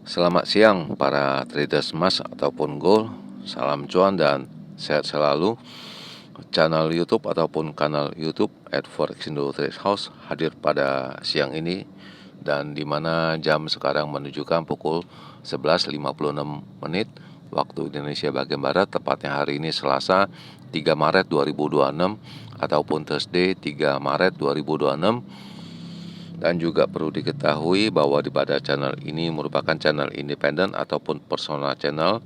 Selamat siang para traders emas ataupun gold. Salam cuan dan sehat selalu. Channel YouTube ataupun kanal YouTube @forexindo Trade House hadir pada siang ini, dan dimana jam sekarang menunjukkan pukul 11.56 waktu Indonesia bagian Barat, tepatnya hari ini Selasa 3 Maret 2026 ataupun Thursday 3 Maret 2026. Dan juga perlu diketahui bahwa pada channel ini merupakan channel independen ataupun personal channel,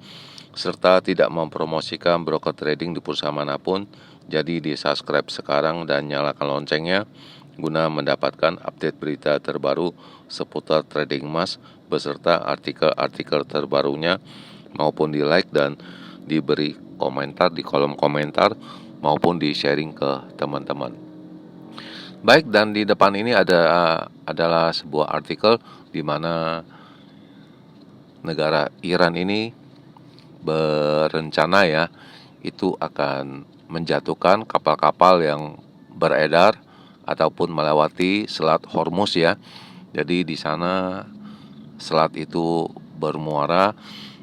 serta tidak mempromosikan broker trading di perusahaan manapun. Jadi di subscribe sekarang dan nyalakan loncengnya guna mendapatkan update berita terbaru seputar trading emas beserta artikel-artikel terbarunya, maupun di like dan diberi komentar di kolom komentar maupun di sharing ke teman-teman. Baik, dan di depan ini adalah sebuah artikel di mana negara Iran ini berencana itu akan menjatuhkan kapal-kapal yang beredar ataupun melewati Selat Hormuz ya. Jadi di sana selat itu bermuara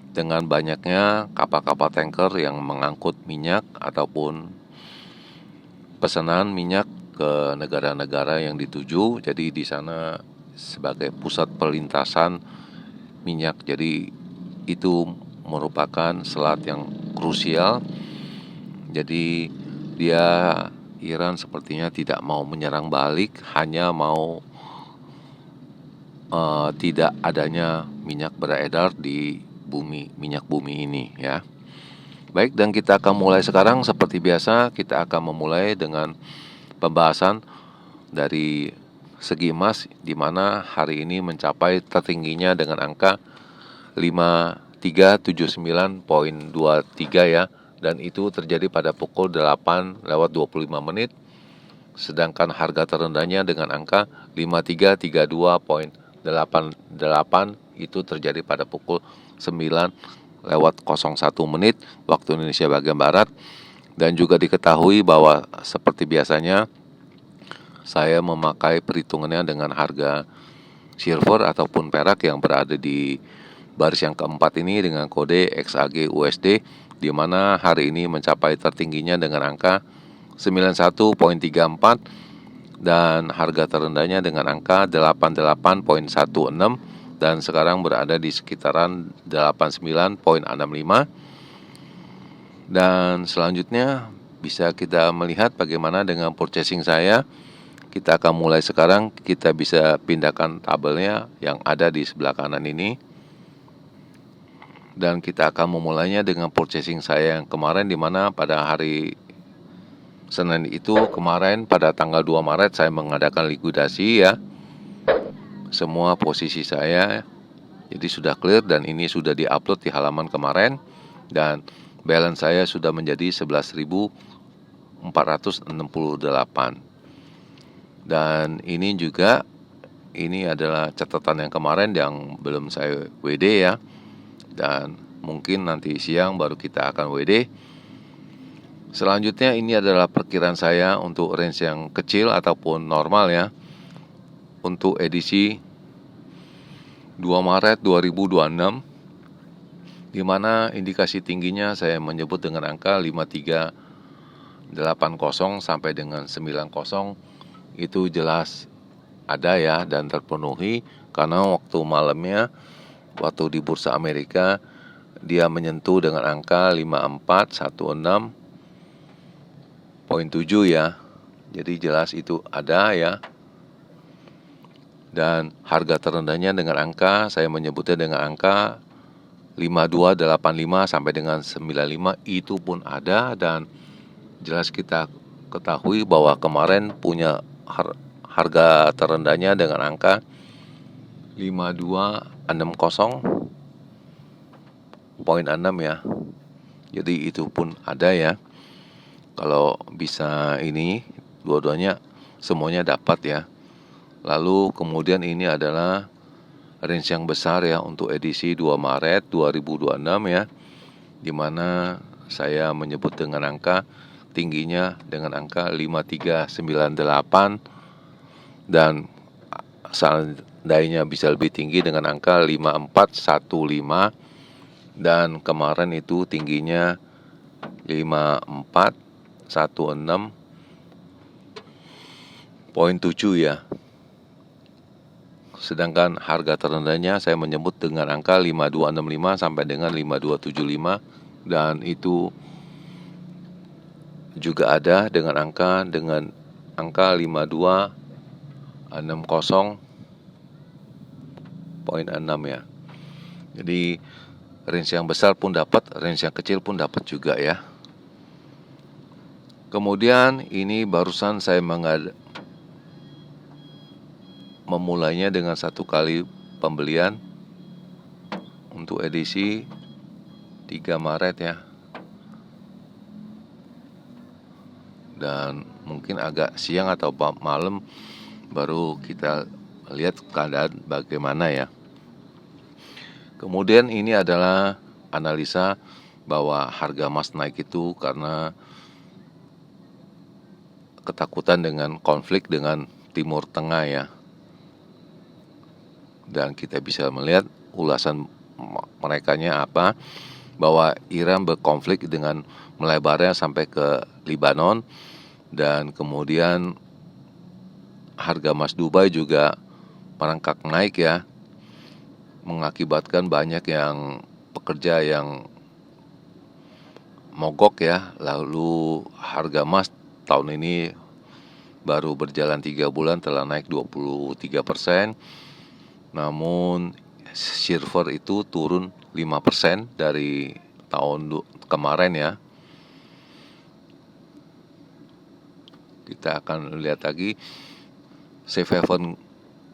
dengan banyaknya kapal-kapal tanker yang mengangkut minyak ataupun pesanan minyak ke negara-negara yang dituju. Jadi di sana sebagai pusat perlintasan minyak. Jadi itu merupakan selat yang krusial. Jadi Iran sepertinya tidak mau menyerang balik, hanya mau tidak adanya minyak beredar di minyak bumi ini ya. Baik, dan kita akan mulai sekarang. Seperti biasa, kita akan memulai dengan pembahasan dari segi emas, di mana hari ini mencapai tertingginya dengan angka 5379,23 ya, dan itu terjadi pada pukul 8:25. Sedangkan harga terendahnya dengan angka 5332,88 itu terjadi pada pukul 9:01 waktu Indonesia bagian Barat. Dan juga diketahui bahwa seperti biasanya saya memakai perhitungannya dengan harga silver ataupun perak yang berada di baris yang keempat ini dengan kode XAG USD, di mana hari ini mencapai tertingginya dengan angka 91,34 dan harga terendahnya dengan angka 88,16, dan sekarang berada di sekitaran 89,65. Dan selanjutnya bisa kita melihat bagaimana dengan purchasing saya. Kita akan mulai sekarang. Kita bisa pindahkan tabelnya yang ada di sebelah kanan ini, dan kita akan memulainya dengan purchasing saya yang kemarin, di mana pada hari Senin itu kemarin pada tanggal 2 Maret saya mengadakan likuidasi ya. Semua posisi saya jadi sudah clear, dan ini sudah diupload di halaman kemarin, dan balance saya sudah menjadi 11.468. Dan ini adalah catatan yang kemarin yang belum saya WD ya. Dan mungkin nanti siang baru kita akan WD. Selanjutnya ini adalah perkiraan saya untuk range yang kecil ataupun normal ya, untuk edisi 2 Maret 2026, di mana indikasi tingginya saya menyebut dengan angka 5380 sampai dengan 90. Itu jelas ada ya dan terpenuhi, karena waktu malamnya waktu di bursa Amerika dia menyentuh dengan angka 5416,7 ya. Jadi jelas itu ada ya. Dan harga terendahnya dengan angka, saya menyebutnya dengan angka 5285 sampai dengan 95, itu pun ada. Dan jelas kita ketahui bahwa kemarin punya harga terendahnya dengan angka 5260,6 ya. Jadi itu pun ada ya. Kalau bisa ini dua-duanya semuanya dapat ya. Lalu kemudian ini adalah range yang besar ya untuk edisi 2 Maret 2026 ya, di mana saya menyebut dengan angka tingginya dengan angka 5398, dan dayanya bisa lebih tinggi dengan angka 5415, dan kemarin itu tingginya 5416,7 ya. Sedangkan harga terendahnya saya menyebut dengan angka 5265 sampai dengan 5275, dan itu juga ada dengan angka 5260,6 ya. Jadi range yang besar pun dapat, range yang kecil pun dapat juga ya. Kemudian ini barusan saya memulainya dengan 1 kali pembelian untuk edisi 3 Maret ya. Dan mungkin agak siang atau malam baru kita lihat keadaan bagaimana ya. Kemudian ini adalah analisa bahwa harga emas naik itu karena ketakutan dengan konflik dengan Timur Tengah ya. Dan kita bisa melihat ulasan merekanya apa, bahwa Iran berkonflik dengan melebarnya sampai ke Lebanon, dan kemudian harga emas Dubai juga merangkak naik ya, mengakibatkan banyak yang pekerja yang mogok ya. Lalu harga emas tahun ini baru berjalan 3 bulan telah naik 23%. Namun silver itu turun 5% dari tahun kemarin ya. Kita akan lihat lagi safe haven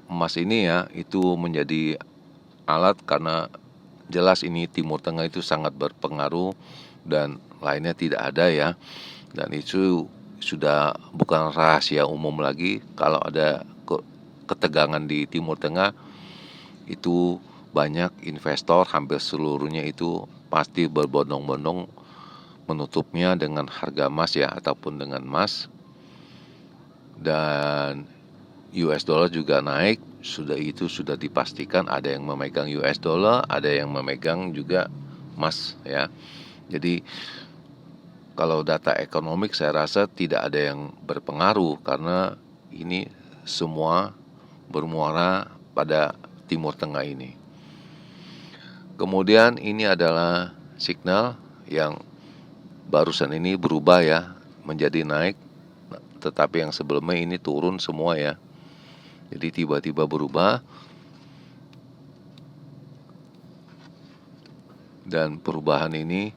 emas ini ya, itu menjadi alat karena jelas ini Timur Tengah itu sangat berpengaruh dan lainnya tidak ada ya. Dan itu sudah bukan rahasia umum lagi, kalau ada ketegangan di Timur Tengah itu banyak investor, hampir seluruhnya itu pasti berbondong-bondong menutupnya dengan harga emas ya, ataupun dengan emas. Dan US dollar juga naik, sudah dipastikan ada yang memegang US dollar, ada yang memegang juga emas ya. Jadi kalau data ekonomik saya rasa tidak ada yang berpengaruh, karena ini semua bermuara pada Timur Tengah ini. Kemudian ini adalah signal yang barusan ini berubah ya, menjadi naik, tetapi yang sebelumnya ini turun semua ya. Jadi tiba-tiba berubah, dan perubahan ini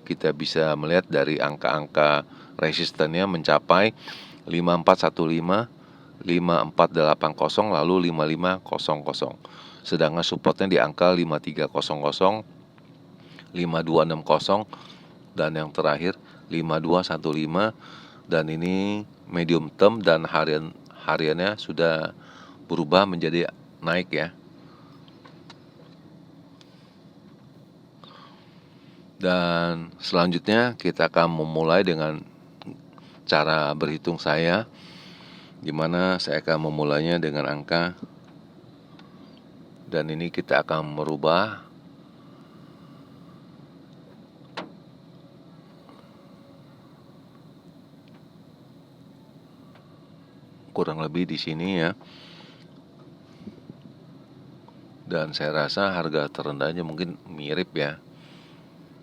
kita bisa melihat dari angka-angka resistennya mencapai 5415, 5480, lalu 5500. Sedangkan supportnya di angka 5300, 5260, dan yang terakhir 5215. Dan ini medium term dan hariannya sudah berubah menjadi naik ya. Dan selanjutnya kita akan memulai dengan cara berhitung saya, di mana saya akan memulainya dengan angka, dan ini kita akan merubah kurang lebih di sini ya. Dan saya rasa harga terendahnya mungkin mirip ya.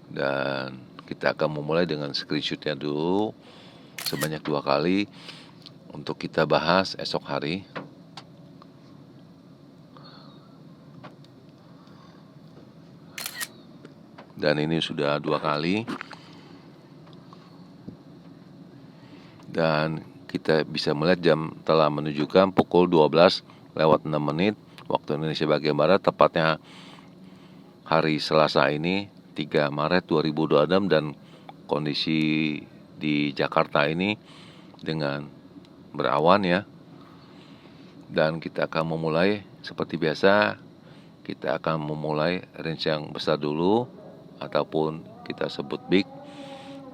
Dan kita akan memulai dengan screenshotnya dulu sebanyak 2 kali untuk kita bahas esok hari. Dan ini sudah 2 kali. Dan kita bisa melihat jam telah menunjukkan pukul 12:06 waktu Indonesia bagian Barat, tepatnya hari Selasa ini 3 Maret 2026, dan kondisi di Jakarta ini dengan berawan ya. Dan kita akan memulai seperti biasa, kita akan memulai range yang besar dulu, ataupun kita sebut big,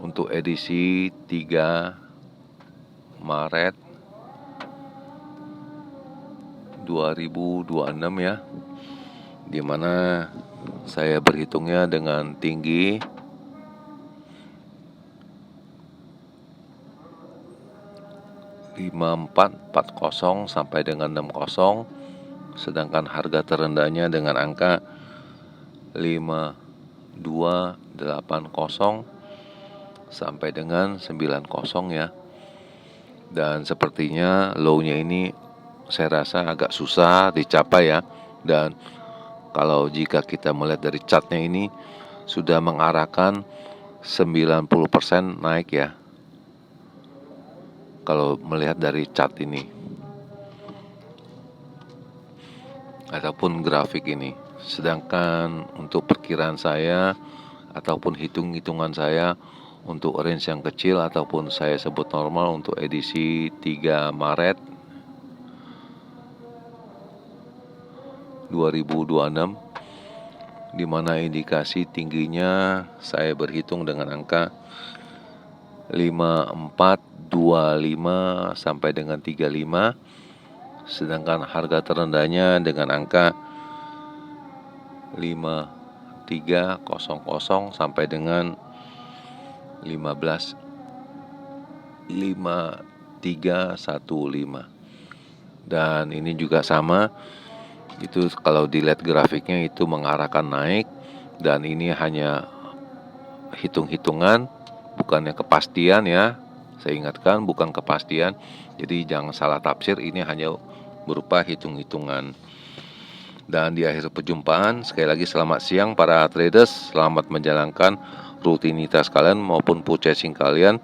untuk edisi 3 Maret 2026 ya, dimana saya berhitungnya dengan tinggi 5440 sampai dengan 60, sedangkan harga terendahnya dengan angka 5280 sampai dengan 90 ya. Dan sepertinya low-nya ini saya rasa agak susah dicapai ya. Dan kalau jika kita melihat dari chartnya ini sudah mengarahkan 90% naik ya, kalau melihat dari chart ini ataupun grafik ini. Sedangkan untuk perkiraan saya ataupun hitung-hitungan saya untuk range yang kecil ataupun saya sebut normal untuk edisi 3 Maret 2026, di mana indikasi tingginya saya berhitung dengan angka 5425 sampai dengan 35, sedangkan harga terendahnya dengan angka 5300 sampai dengan 5315. Dan ini juga sama, itu kalau dilihat grafiknya itu mengarahkan naik, dan ini hanya hitung-hitungan, bukannya kepastian ya. Saya ingatkan bukan kepastian, jadi jangan salah tafsir, ini hanya berupa hitung-hitungan. Dan di akhir perjumpaan, sekali lagi selamat siang para traders, selamat menjalankan rutinitas kalian maupun purchasing kalian.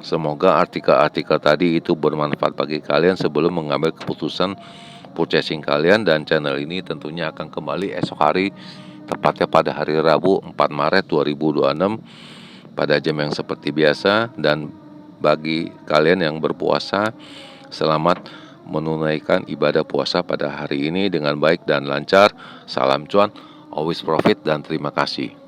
Semoga artikel-artikel tadi itu bermanfaat bagi kalian sebelum mengambil keputusan purchasing kalian. Dan channel ini tentunya akan kembali esok hari, tepatnya pada hari Rabu 4 Maret 2026 pada jam yang seperti biasa. Dan bagi kalian yang berpuasa, selamat menunaikan ibadah puasa pada hari ini dengan baik dan lancar. Salam cuan, always profit, dan terima kasih.